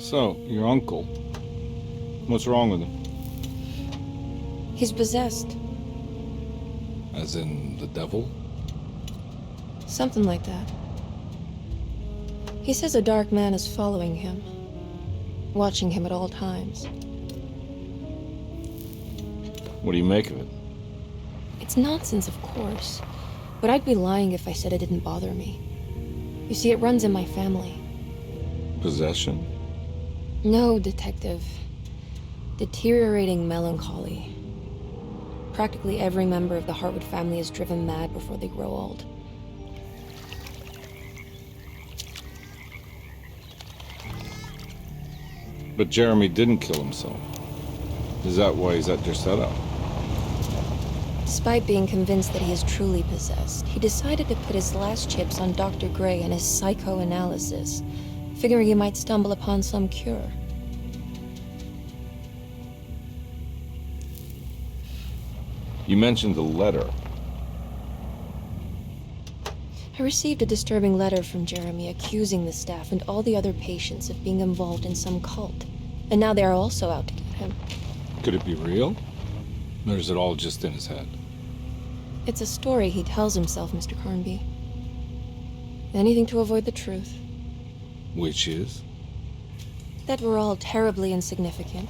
So, your uncle. What's wrong with him? He's possessed. As in the devil? Something like that. He says a dark man is following him, watching him at all times. What do you make of it? It's nonsense, of course, but I'd be lying if I said it didn't bother me. You see, it runs in my family. Possession? No, Detective. Deteriorating melancholy. Practically every member of the Hartwood family is driven mad before they grow old. But Jeremy didn't kill himself. Is that why he's at Derceto? Despite being convinced that he is truly possessed, he decided to put his last chips on Dr. Gray and his psychoanalysis, figuring he might stumble upon some cure. You mentioned the letter. I received a disturbing letter from Jeremy accusing the staff and all the other patients of being involved in some cult, and now they are also out to get him. Could it be real? Or is it all just in his head? It's a story he tells himself, Mr. Carnby. Anything to avoid the truth. Which is? That we're all terribly insignificant.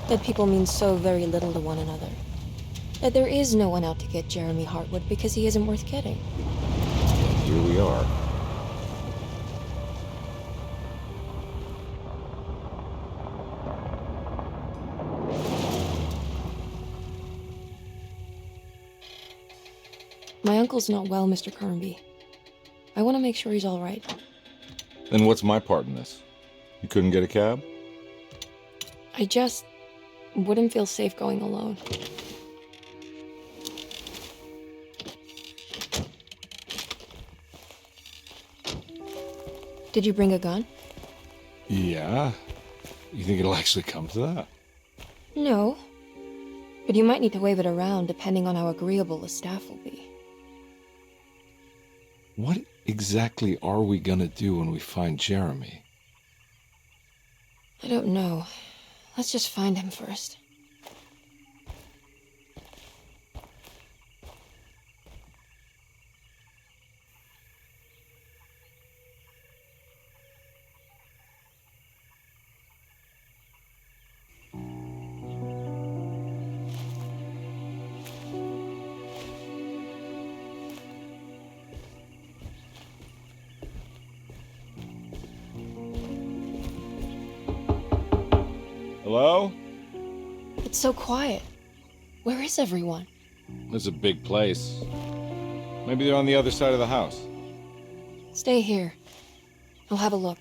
That people mean so very little to one another. That there is no one out to get Jeremy Hartwood because he isn't worth getting. Here we are. My uncle's not well, Mr. Carnby. I want to make sure he's all right. Then what's my part in this? You couldn't get a cab? I just wouldn't feel safe going alone. Did you bring a gun? Yeah. You think it'll actually come to that? No. But you might need to wave it around depending on how agreeable the staff will be. What exactly are we gonna do when we find Jeremy? I don't know. Let's just find him first. Hello? It's so quiet. Where is everyone? This is a big place. Maybe they're on the other side of the house. Stay here. I'll have a look.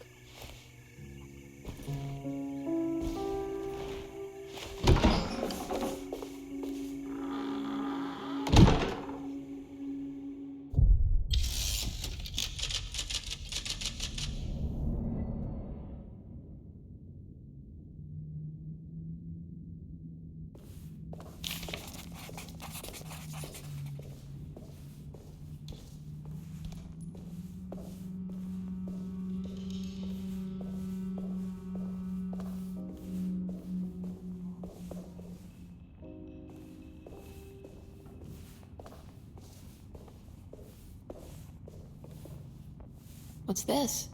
What's this?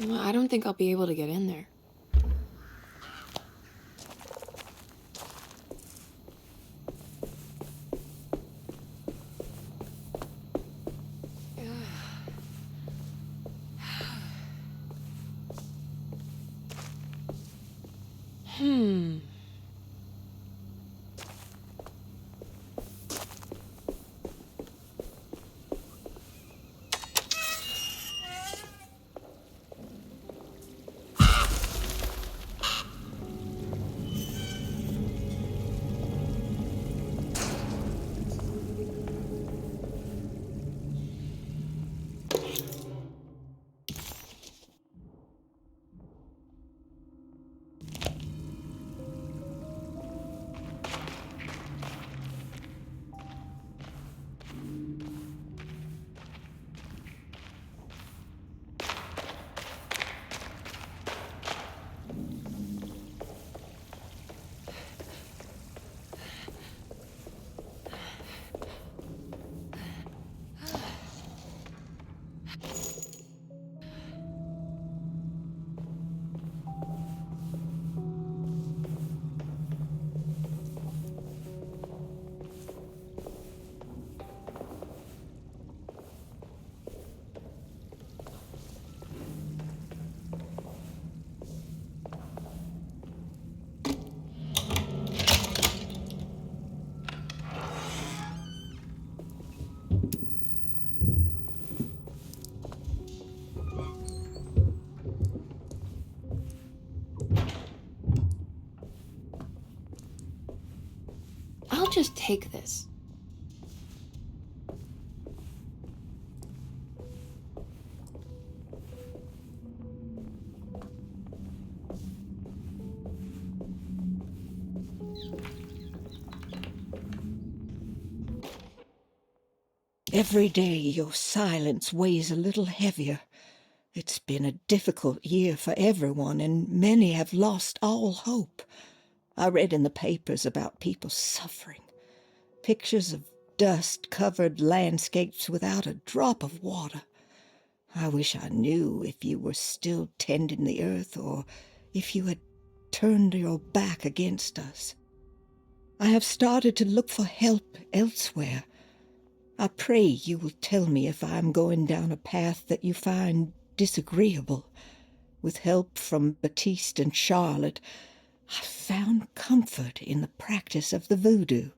I don't think I'll be able to get in there. I'll just take this. Every day your silence weighs a little heavier. It's been a difficult year for everyone, and many have lost all hope. I read in the papers about people suffering. Pictures of dust-covered landscapes without a drop of water. I wish I knew if you were still tending the earth or if you had turned your back against us. I have started to look for help elsewhere. I pray you will tell me if I am going down a path that you find disagreeable. With help from Baptiste and Charlotte, I found comfort in the practice of the voodoo.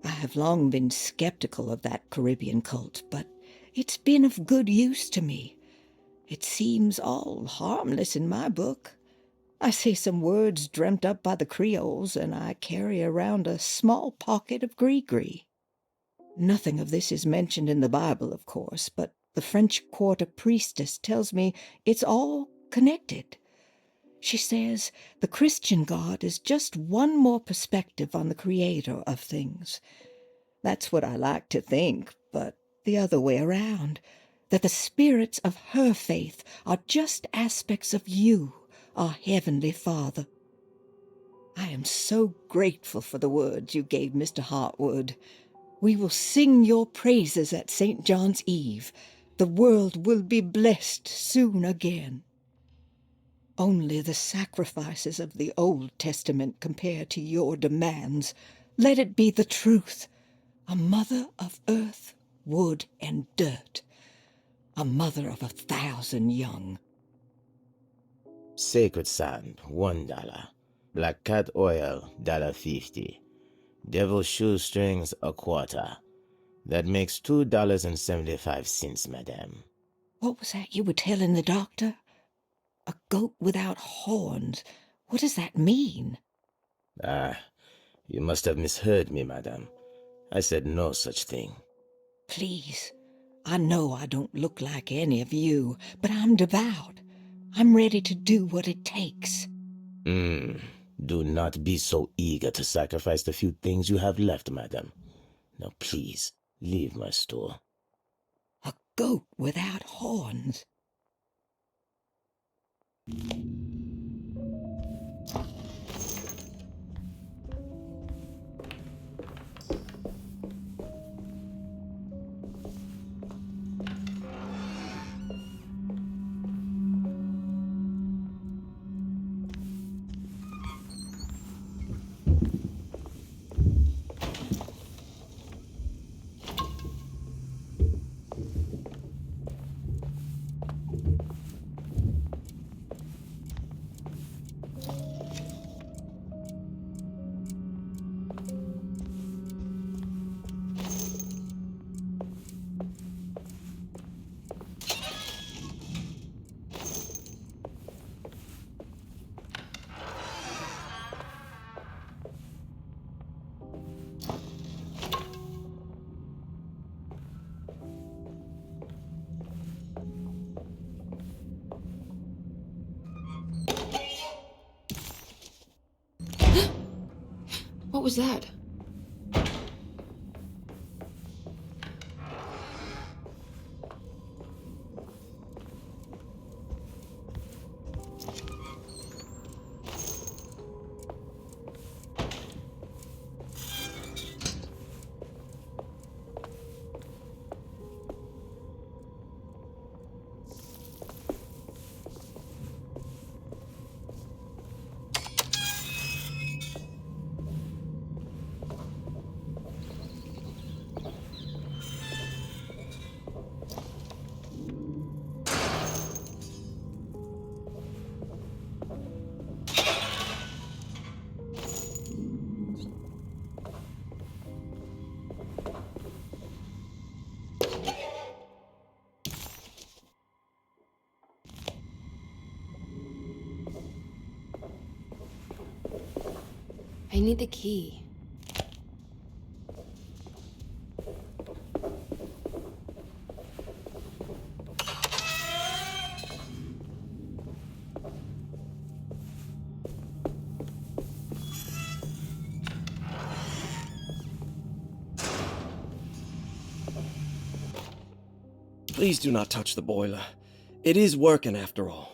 I have long been skeptical of that Caribbean cult, but it's been of good use to me. It seems all harmless in my book. I say some words dreamt up by the Creoles, and I carry around a small pocket of gris-gris. Nothing of this is mentioned in the Bible, of course, but the French Quarter priestess tells me it's all connected. She says the Christian God is just one more perspective on the creator of things. That's what I like to think, but the other way around, that the spirits of her faith are just aspects of you, our Heavenly Father. I am so grateful for the words you gave Mr. Hartwood. We will sing your praises at St. John's Eve. The world will be blessed soon again. Only the sacrifices of the Old Testament compare to your demands. Let it be the truth. A mother of earth, wood, and dirt. A mother of 1,000 young. Sacred sand, $1. Black cat oil, $1.50. Devil shoestrings, a quarter. That makes $2.75, madame. What was that you were telling the doctor? A goat without horns. What does that mean? Ah, you must have misheard me, madame. I said no such thing. Please, I know I don't look like any of you, but I'm devout. I'm ready to do what it takes. Do not be so eager to sacrifice the few things you have left, madam. Now please, leave my store. A goat without horns. What was that? I need the key. Please do not touch the boiler. It is working after all.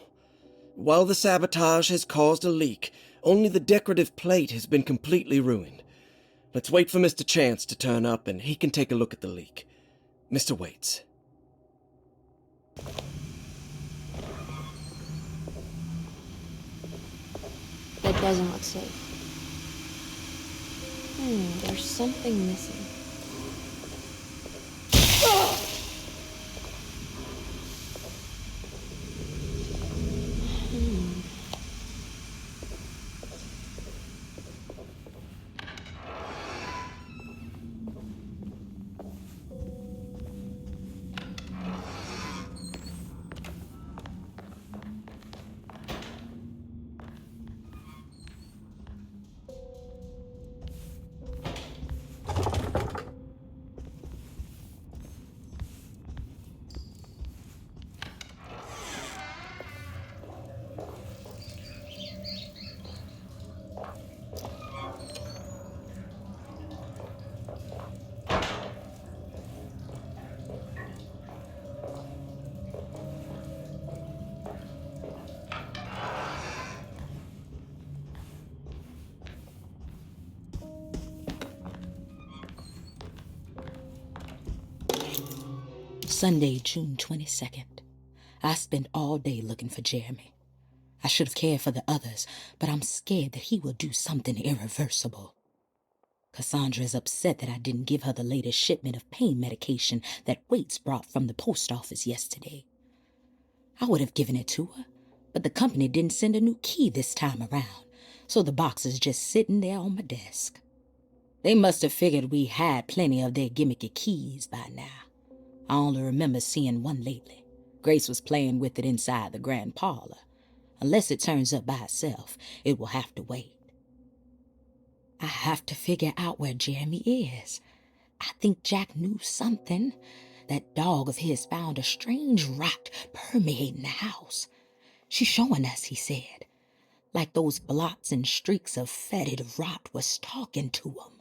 While the sabotage has caused a leak, only the decorative plate has been completely ruined. Let's wait for Mr. Chance to turn up and he can take a look at the leak. Mr. Waits. That doesn't look safe. There's something missing. Sunday, June 22nd. I spent all day looking for Jeremy. I should have cared for the others, but I'm scared that he will do something irreversible. Cassandra is upset that I didn't give her the latest shipment of pain medication that Waits brought from the post office yesterday. I would have given it to her, but the company didn't send a new key this time around, so the box is just sitting there on my desk. They must have figured we had plenty of their gimmicky keys by now. I only remember seeing one lately. Grace was playing with it inside the grand parlor. Unless it turns up by itself, it will have to wait. I have to figure out where Jeremy is. I think Jack knew something. That dog of his found a strange rot permeating the house. She's showing us, he said. Like those blots and streaks of fetid rot was talking to him.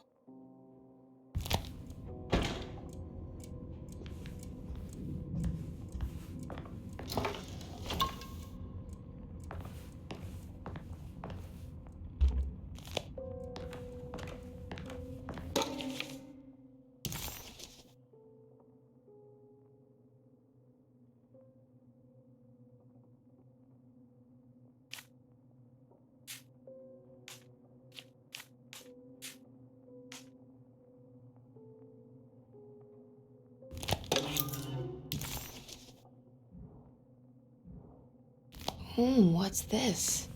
What's this?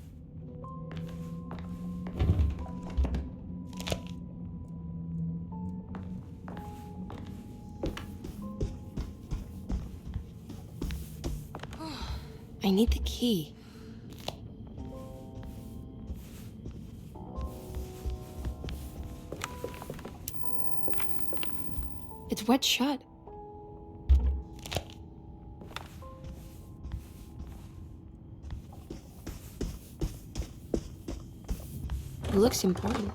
I need the key. It's wet shut. looks important.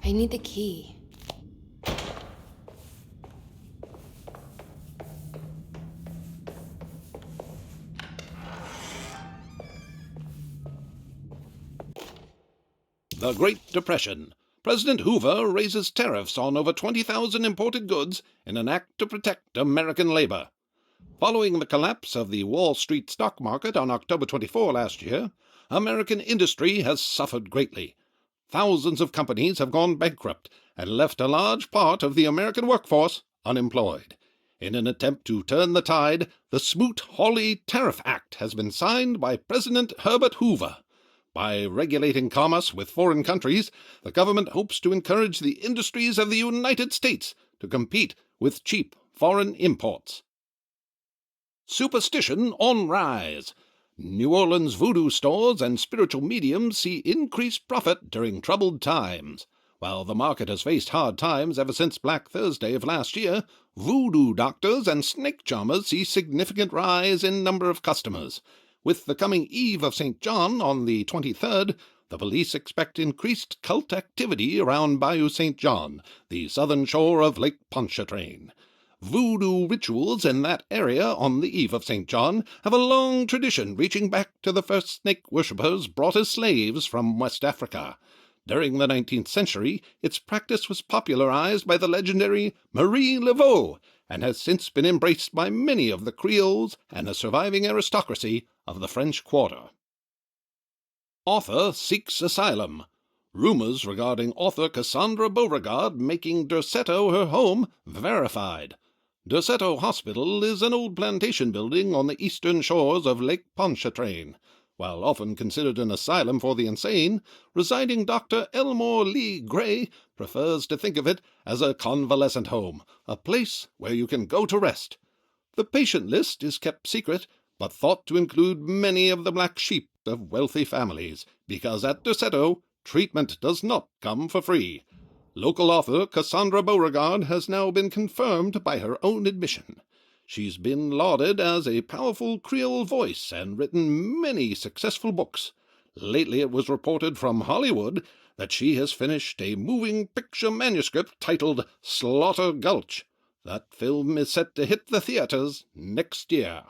I need the key. The Great Depression. President Hoover raises tariffs on over 20,000 imported goods in an act to protect American labor. Following the collapse of the Wall Street stock market on October 24 last year, American industry has suffered greatly. Thousands of companies have gone bankrupt and left a large part of the American workforce unemployed. In an attempt to turn the tide, the Smoot-Hawley Tariff Act has been signed by President Herbert Hoover. By regulating commerce with foreign countries, the government hopes to encourage the industries of the United States to compete with cheap foreign imports. Superstition on rise. New Orleans voodoo stores and spiritual mediums see increased profit during troubled times. While the market has faced hard times ever since Black Thursday of last year, voodoo doctors and snake charmers see significant rise in number of customers. With the coming Eve of St. John on the 23rd, the police expect increased cult activity around Bayou St. John, the southern shore of Lake Pontchartrain. Voodoo rituals in that area on the Eve of St. John have a long tradition reaching back to the first snake worshippers brought as slaves from West Africa. During the 19th century, its practice was popularized by the legendary Marie Laveau and has since been embraced by many of the Creoles and the surviving aristocracy of the French Quarter. Author seeks asylum. Rumors regarding author Cassandra Beauregard making Derceto her home verified. Derceto Hospital is an old plantation building on the eastern shores of Lake Pontchartrain. While often considered an asylum for the insane, residing Dr. Elmore Lee Gray prefers to think of it as a convalescent home, a place where you can go to rest. The patient list is kept secret, but thought to include many of the black sheep of wealthy families, because at Derceto, treatment does not come for free. Local author Cassandra Beauregard has now been confirmed by her own admission. She's been lauded as a powerful Creole voice and written many successful books. Lately it was reported from Hollywood that she has finished a moving picture manuscript titled Slaughter Gulch. That film is set to hit the theaters next year.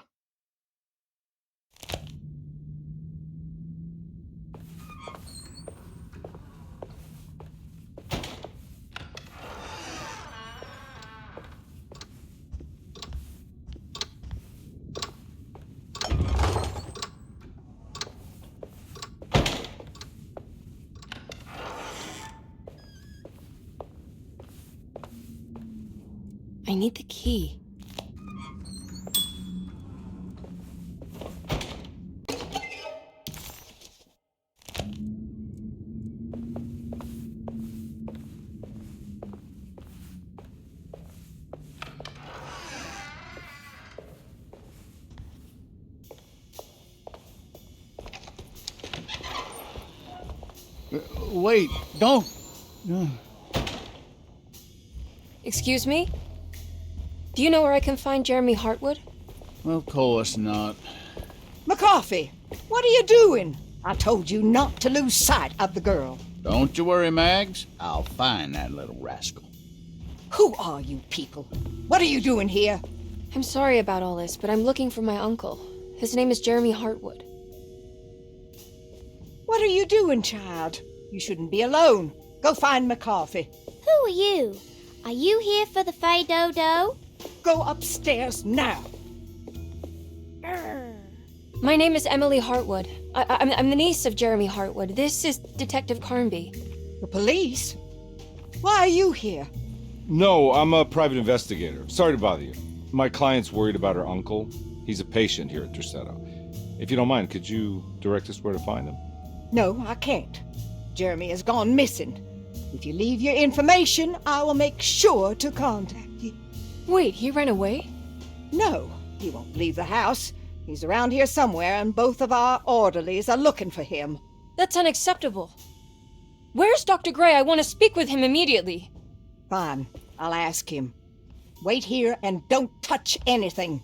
I need the key. Wait, don't. No. Excuse me? Do you know where I can find Jeremy Hartwood? Of course not. McCarthy, what are you doing? I told you not to lose sight of the girl. Don't you worry, Mags. I'll find that little rascal. Who are you people? What are you doing here? I'm sorry about all this, but I'm looking for my uncle. His name is Jeremy Hartwood. What are you doing, child? You shouldn't be alone. Go find McCarthy. Who are you? Are you here for the Fay Dodo? Go upstairs now. My name is Emily Hartwood. I'm the niece of Jeremy Hartwood. This is Detective Carnby. The police? Why are you here? No, I'm a private investigator. Sorry to bother you. My client's worried about her uncle. He's a patient here at Derceto. If you don't mind, could you direct us where to find him? No, I can't. Jeremy has gone missing. If you leave your information, I will make sure to contact you. Wait, he ran away? No, he won't leave the house. He's around here somewhere, and both of our orderlies are looking for him. That's unacceptable. Where's Dr. Gray? I want to speak with him immediately. Fine, I'll ask him. Wait here and don't touch anything.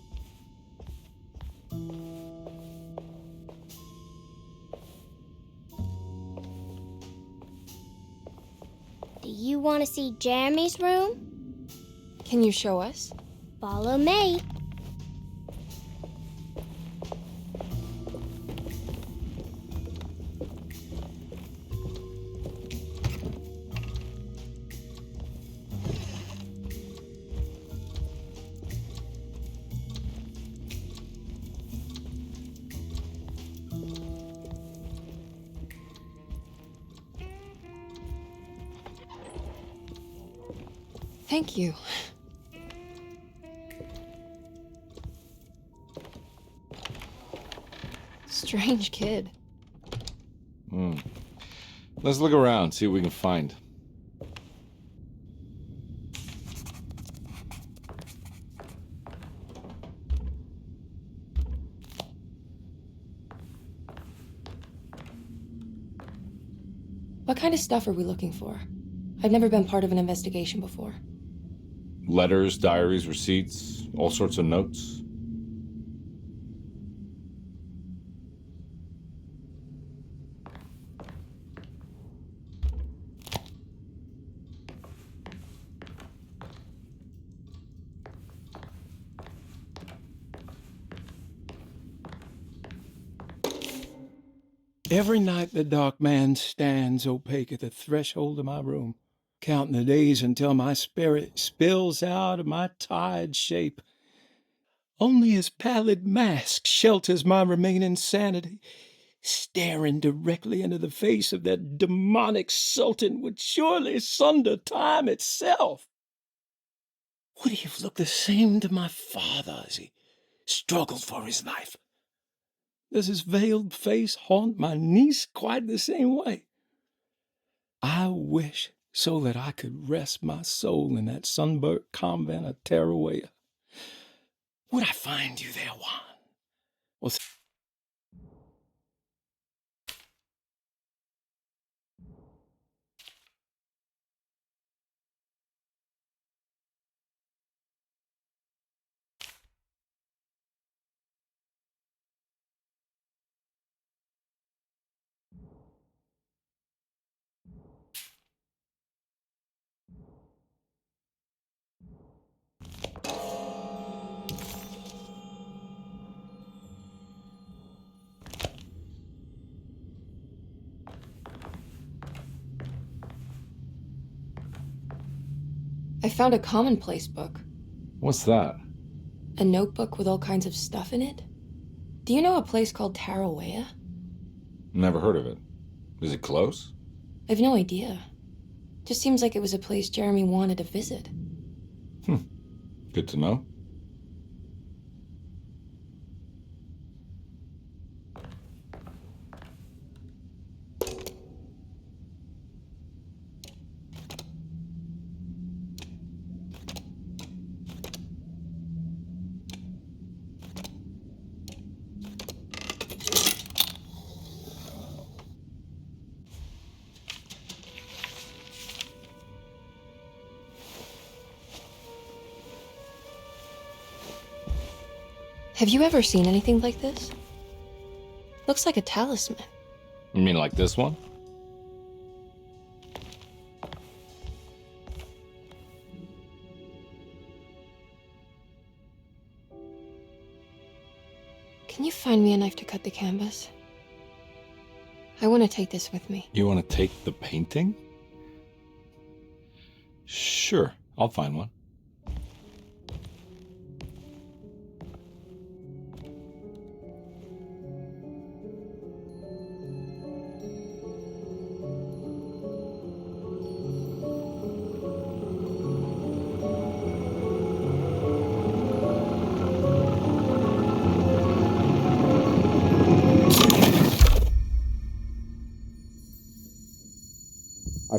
Do you want to see Jeremy's room? Can you show us? Follow me. Thank you. Strange kid. Let's look around, see what we can find. What kind of stuff are we looking for? I've never been part of an investigation before. Letters, diaries, receipts, all sorts of notes. Every night the dark man stands opaque at the threshold of my room, counting the days until my spirit spills out of my tired shape. Only his pallid mask shelters my remaining sanity. Staring directly into the face of that demonic sultan would surely sunder time itself. Would he have looked the same to my father as he struggled for his life? Does his veiled face haunt my niece quite the same way? I wish so that I could rest my soul in that sunburnt convent of Tarawea. Would I find you there, Juan? Well, I found a commonplace book. What's that? A notebook with all kinds of stuff in it. Do you know a place called Tarawea? Never heard of it. Is it close? I've no idea. Just seems like it was a place Jeremy wanted to visit. Good to know. Have you ever seen anything like this? Looks like a talisman. You mean like this one? Can you find me a knife to cut the canvas? I want to take this with me. You want to take the painting? Sure, I'll find one.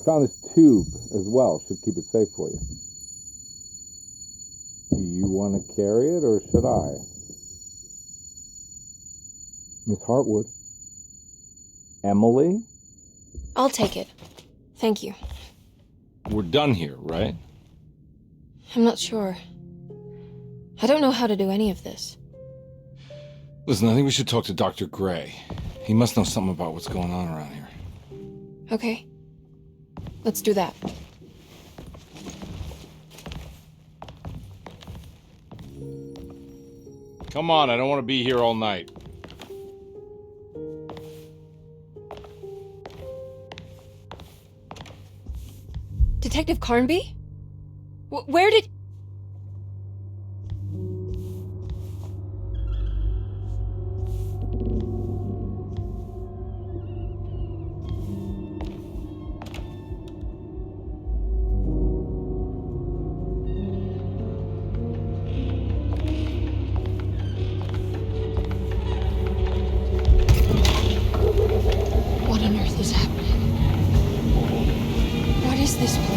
found this tube as well. Should keep it safe for you. Do you want to carry it, or should I? Miss Hartwood? Emily? I'll take it. Thank you. We're done here, right? I'm not sure. I don't know how to do any of this. Listen, I think we should talk to Dr. Gray. He must know something about what's going on around here. Okay. Let's do that. Come on, I don't want to be here all night. Detective Carnby? Where did... What on earth is happening? What is this place?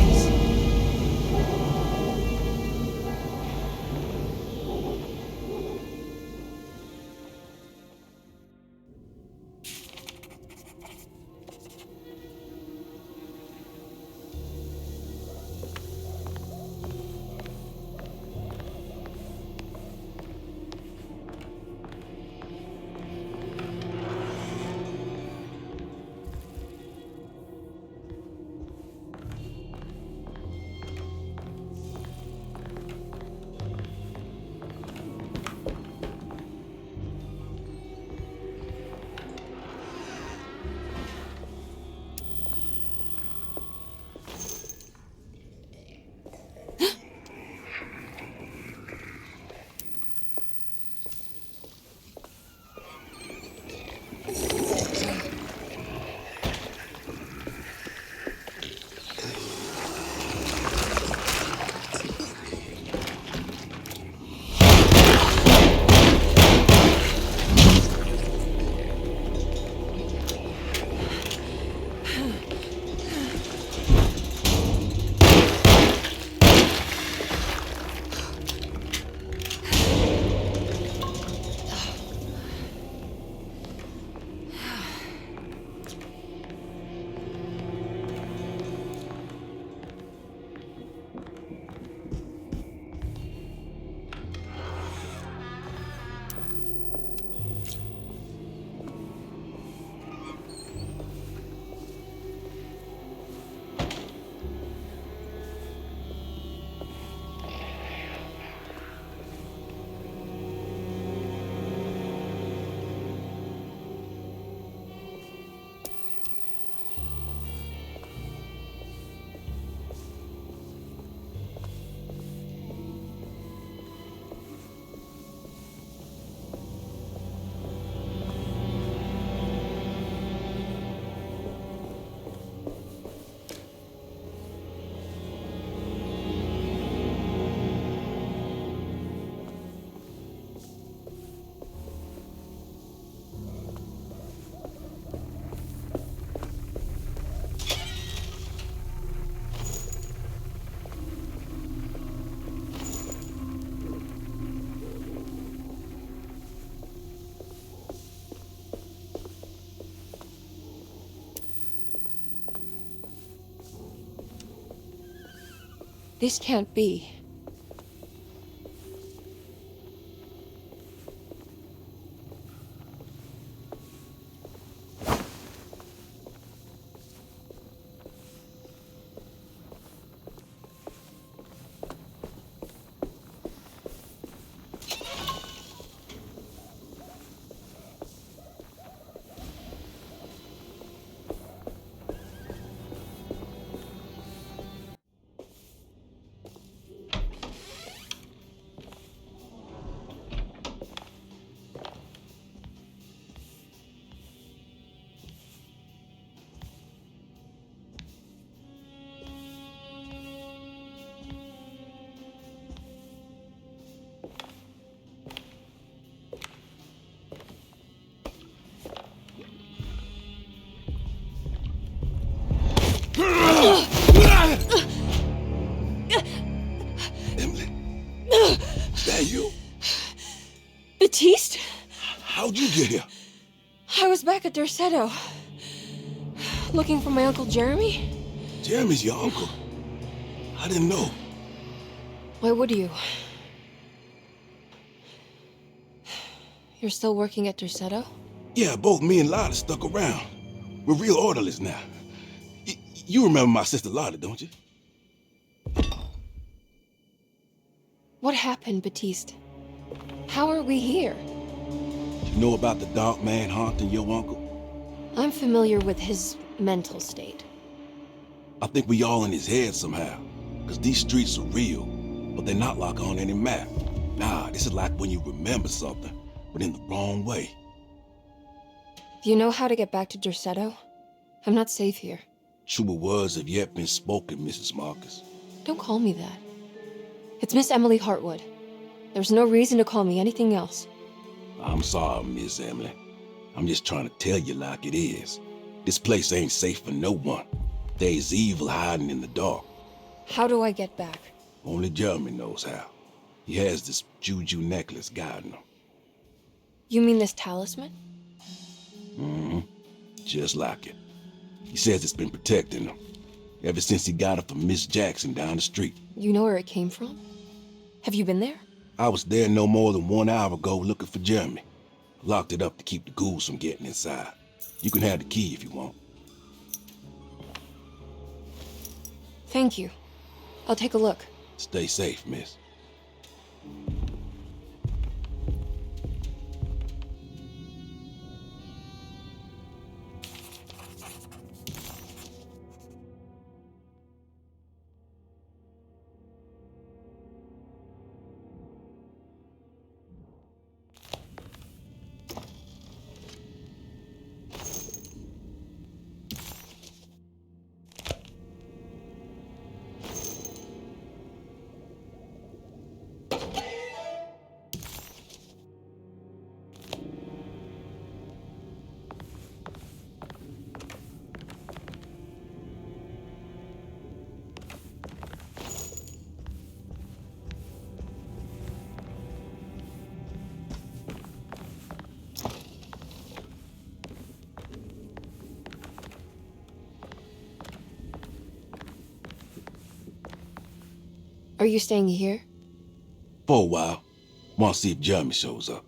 This can't be. Baptiste? How'd you get here? I was back at Derceto. Looking for my Uncle Jeremy? Jeremy's your uncle. I didn't know. Why would you? You're still working at Derceto? Yeah, both me and Lotta stuck around. We're real orderlies now. You remember my sister Lotta, don't you? What happened, Baptiste? How are we here? You know about the dark man haunting your uncle? I'm familiar with his mental state. I think we all in his head somehow. Because these streets are real, but they're not like on any map. Nah, this is like when you remember something, but in the wrong way. Do you know how to get back to Derceto? I'm not safe here. Truer words have yet been spoken, Mrs. Marcus. Don't call me that. It's Miss Emily Hartwood. There's no reason to call me anything else. I'm sorry, Miss Emily. I'm just trying to tell you like it is. This place ain't safe for no one. There's evil hiding in the dark. How do I get back? Only Jeremy knows how. He has this juju necklace guiding him. You mean this talisman? Mm-hmm. Just like it. He says it's been protecting him ever since he got it from Miss Jackson down the street. You know where it came from? Have you been there? I was there no more than 1 hour ago looking for Jeremy. Locked it up to keep the ghouls from getting inside. You can have the key if you want. Thank you. I'll take a look. Stay safe, miss. Are you staying here? For a while. Want to see if Jeremy shows up.